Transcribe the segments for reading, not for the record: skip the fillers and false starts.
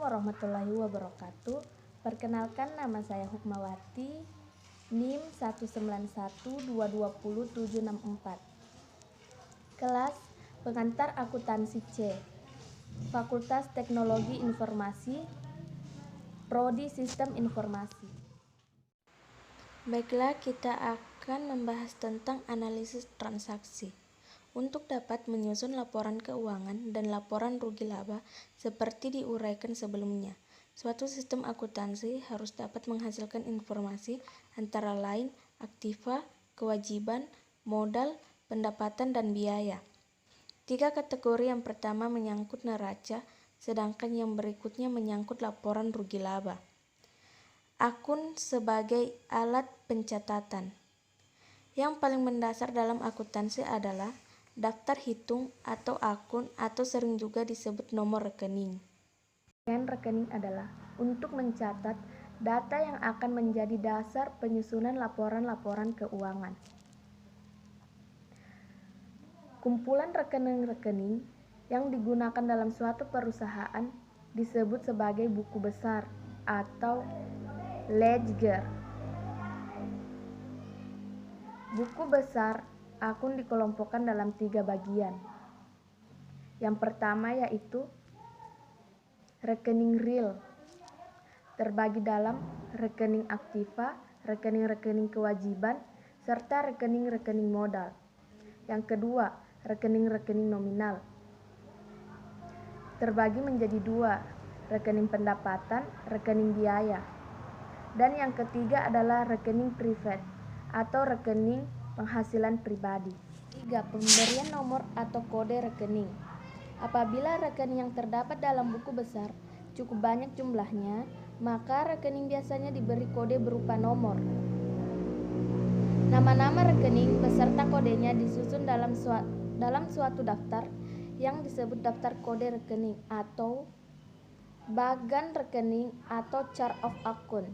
warahmatullahi wabarakatuh. Perkenalkan, nama saya Hukmawati, NIM 191220764. Kelas Pengantar Akuntansi C, Fakultas Teknologi Informasi, Prodi Sistem Informasi. Baiklah, kita akan membahas tentang analisis transaksi. Untuk dapat menyusun laporan keuangan dan laporan rugi laba seperti diuraikan sebelumnya, suatu sistem akuntansi harus dapat menghasilkan informasi antara lain aktiva, kewajiban, modal, pendapatan, dan biaya. 3 kategori yang pertama menyangkut neraca, sedangkan yang berikutnya menyangkut laporan rugi laba. Akun sebagai alat pencatatan. Yang paling mendasar dalam akuntansi adalah daftar hitung atau akun, atau sering juga disebut nomor rekening. Bagian rekening adalah untuk mencatat data yang akan menjadi dasar penyusunan laporan-laporan keuangan. Kumpulan rekening-rekening yang digunakan dalam suatu perusahaan disebut sebagai buku besar atau ledger. Buku besar akun dikelompokkan dalam 3 bagian. Yang pertama yaitu rekening real, terbagi dalam rekening aktiva, rekening-rekening kewajiban, serta rekening-rekening modal. Yang kedua, rekening-rekening nominal, terbagi menjadi 2, rekening pendapatan, rekening biaya. Dan yang ketiga adalah rekening private atau rekening penghasilan pribadi. 3. Pemberian nomor atau kode rekening. Apabila rekening yang terdapat dalam buku besar cukup banyak jumlahnya, maka rekening biasanya diberi kode berupa nomor. Nama-nama rekening beserta kodenya disusun dalam suatu daftar yang disebut daftar kode rekening atau bagan rekening atau chart of account.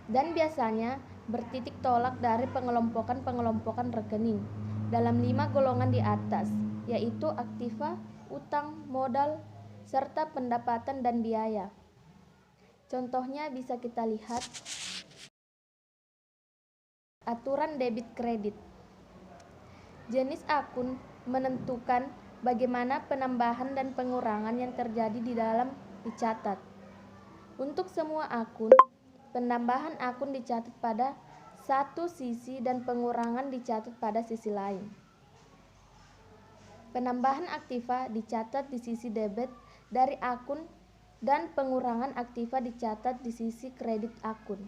Dan biasanya bertitik tolak dari pengelompokan rekening dalam 5 golongan di atas, yaitu aktiva, utang, modal, serta pendapatan dan biaya. Contohnya bisa kita lihat aturan debit kredit. Jenis akun menentukan bagaimana penambahan dan pengurangan yang terjadi di dalam dicatat. Untuk semua akun, penambahan akun dicatat pada satu sisi dan pengurangan dicatat pada sisi lain. Penambahan aktiva dicatat di sisi debit dari akun dan pengurangan aktiva dicatat di sisi kredit akun.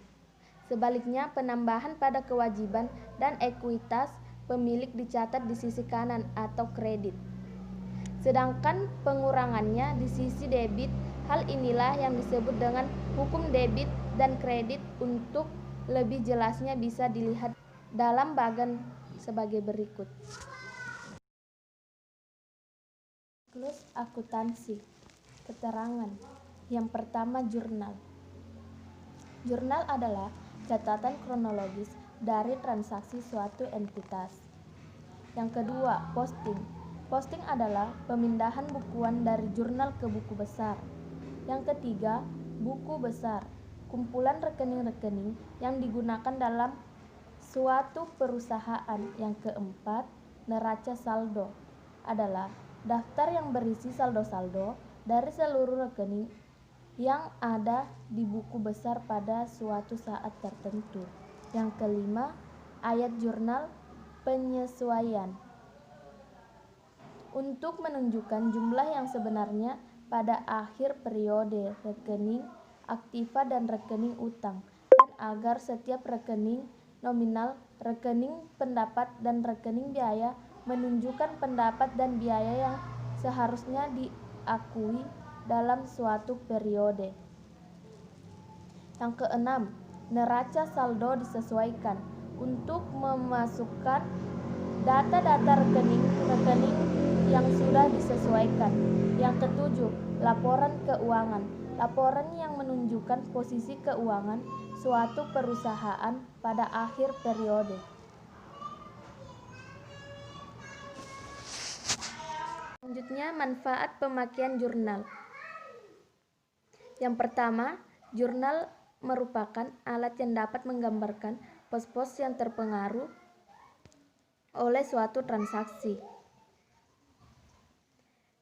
Sebaliknya, penambahan pada kewajiban dan ekuitas pemilik dicatat di sisi kanan atau kredit. Sedangkan pengurangannya di sisi debit. Hal inilah yang disebut dengan hukum debit dan kredit. Untuk lebih jelasnya bisa dilihat dalam bagan sebagai berikut. Siklus akuntansi. Keterangan. Yang pertama, jurnal. Jurnal adalah catatan kronologis dari transaksi suatu entitas. Yang kedua, posting. Posting adalah pemindahan bukuan dari jurnal ke buku besar. Yang ketiga, buku besar, kumpulan rekening-rekening yang digunakan dalam suatu perusahaan. Yang keempat, neraca saldo adalah daftar yang berisi saldo-saldo dari seluruh rekening yang ada di buku besar pada suatu saat tertentu. Yang kelima, ayat jurnal penyesuaian, untuk menunjukkan jumlah yang sebenarnya pada akhir periode rekening aktiva dan rekening utang, dan agar setiap rekening nominal, rekening pendapat, dan rekening biaya menunjukkan pendapat dan biaya yang seharusnya diakui dalam suatu periode. Yang keenam, neraca saldo disesuaikan untuk memasukkan data-data rekening yang sudah disesuaikan. Yang ketujuh, laporan keuangan, laporan yang menunjukkan posisi keuangan suatu perusahaan pada akhir periode. Selanjutnya, manfaat pemakaian jurnal. Yang pertama, jurnal merupakan alat yang dapat menggambarkan pos-pos yang terpengaruh oleh suatu transaksi.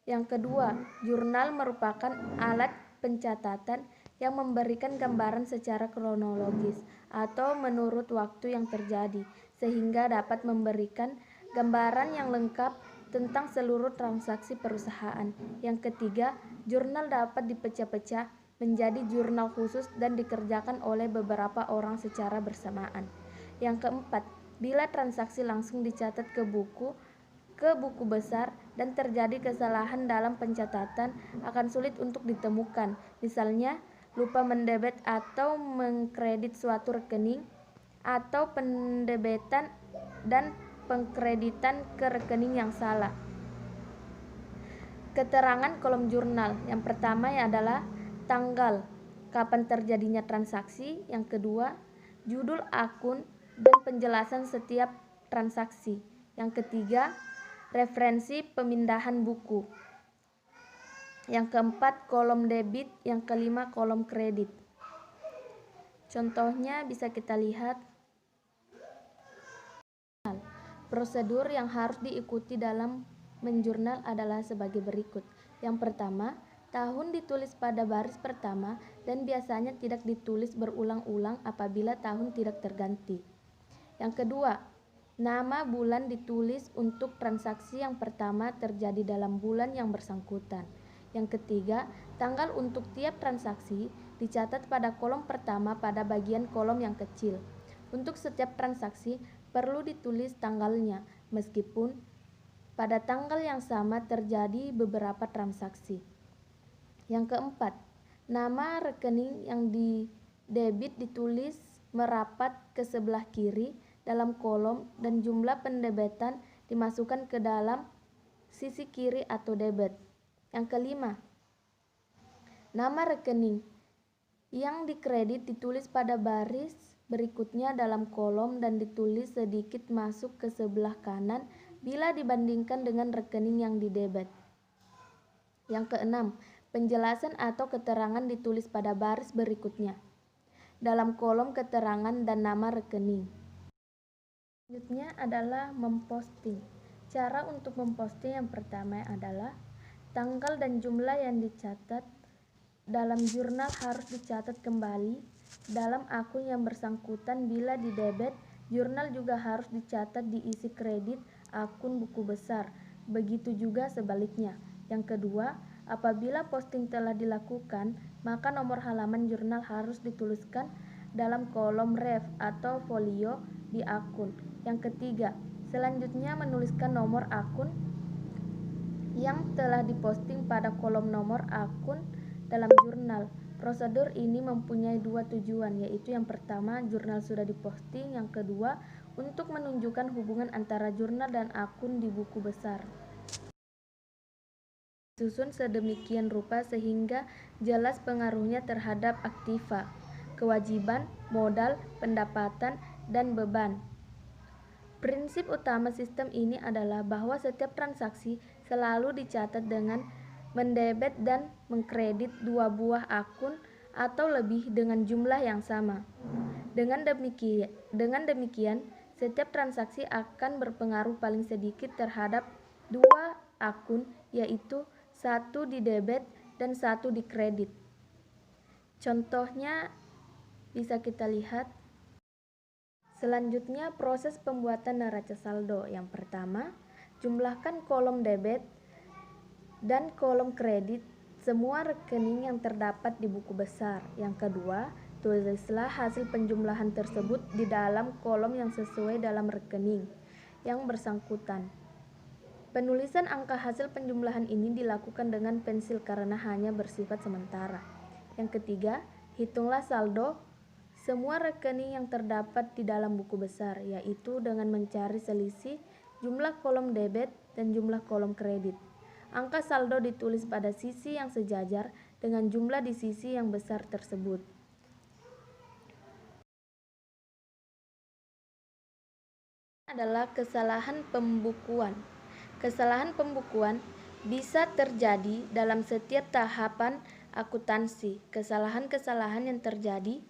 Yang kedua, jurnal merupakan alat pencatatan yang memberikan gambaran secara kronologis atau menurut waktu yang terjadi, sehingga dapat memberikan gambaran yang lengkap tentang seluruh transaksi perusahaan. Yang ketiga, jurnal dapat dipecah-pecah menjadi jurnal khusus dan dikerjakan oleh beberapa orang secara bersamaan. Yang keempat, bila transaksi langsung dicatat ke buku besar dan terjadi kesalahan dalam pencatatan akan sulit untuk ditemukan. Misalnya, lupa mendebet atau mengkredit suatu rekening, atau pendebetan dan pengkreditan ke rekening yang salah. Keterangan kolom jurnal. Yang pertama adalah tanggal, kapan terjadinya transaksi. Yang kedua, judul akun dan penjelasan setiap transaksi. Yang ketiga, referensi pemindahan buku. Yang keempat, kolom debit. Yang kelima, kolom kredit. Contohnya bisa kita lihat. Prosedur yang harus diikuti dalam menjurnal adalah sebagai berikut. Yang pertama, tahun ditulis pada baris pertama dan biasanya tidak ditulis berulang-ulang apabila tahun tidak terganti. Yang kedua, nama bulan ditulis untuk transaksi yang pertama terjadi dalam bulan yang bersangkutan. Yang ketiga, tanggal untuk tiap transaksi dicatat pada kolom pertama pada bagian kolom yang kecil. Untuk setiap transaksi perlu ditulis tanggalnya, meskipun pada tanggal yang sama terjadi beberapa transaksi. Yang keempat, nama rekening yang didebit ditulis merapat ke sebelah kiri dalam kolom dan jumlah pendebetan dimasukkan ke dalam sisi kiri atau debit. Yang kelima, nama rekening yang dikredit ditulis pada baris berikutnya dalam kolom dan ditulis sedikit masuk ke sebelah kanan bila dibandingkan dengan rekening yang didebet. Yang keenam, penjelasan atau keterangan ditulis pada baris berikutnya dalam kolom keterangan dan nama rekening. Selanjutnya adalah memposting. Cara untuk memposting yang pertama adalah tanggal dan jumlah yang dicatat dalam jurnal harus dicatat kembali dalam akun yang bersangkutan. Bila di debit, jurnal juga harus dicatat diisi kredit akun buku besar. Begitu juga sebaliknya. Yang kedua, apabila posting telah dilakukan, maka nomor halaman jurnal harus dituliskan dalam kolom ref atau folio di akun. Yang ketiga, selanjutnya menuliskan nomor akun yang telah diposting pada kolom nomor akun dalam jurnal. Prosedur ini mempunyai dua tujuan, yaitu yang pertama, jurnal sudah diposting. Yang kedua, untuk menunjukkan hubungan antara jurnal dan akun di buku besar. Disusun sedemikian rupa sehingga jelas pengaruhnya terhadap aktiva, kewajiban, modal, pendapatan, dan beban. Prinsip utama sistem ini adalah bahwa setiap transaksi selalu dicatat dengan mendebet dan mengkredit dua buah akun atau lebih dengan jumlah yang sama. Dengan demikian, setiap transaksi akan berpengaruh paling sedikit terhadap dua akun, yaitu satu di debit dan satu di kredit. Contohnya bisa kita lihat. Selanjutnya, proses pembuatan neraca saldo. Yang pertama, jumlahkan kolom debit dan kolom kredit semua rekening yang terdapat di buku besar. Yang kedua, tulislah hasil penjumlahan tersebut di dalam kolom yang sesuai dalam rekening yang bersangkutan. Penulisan angka hasil penjumlahan ini dilakukan dengan pensil karena hanya bersifat sementara. Yang ketiga, hitunglah saldo semua rekening yang terdapat di dalam buku besar, yaitu dengan mencari selisih jumlah kolom debit dan jumlah kolom kredit. Angka saldo ditulis pada sisi yang sejajar dengan jumlah di sisi yang besar tersebut. Adalah kesalahan pembukuan. Kesalahan pembukuan bisa terjadi dalam setiap tahapan akuntansi. Kesalahan-kesalahan yang terjadi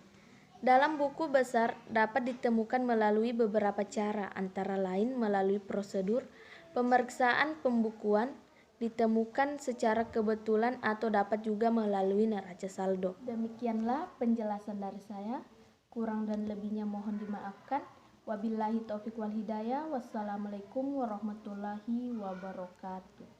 dalam buku besar dapat ditemukan melalui beberapa cara, antara lain melalui prosedur pemeriksaan pembukuan, ditemukan secara kebetulan atau dapat juga melalui neraca saldo. Demikianlah penjelasan dari saya. Kurang dan lebihnya mohon dimaafkan. Wabillahi taufiq wal hidayah. Wassalamualaikum warahmatullahi wabarakatuh.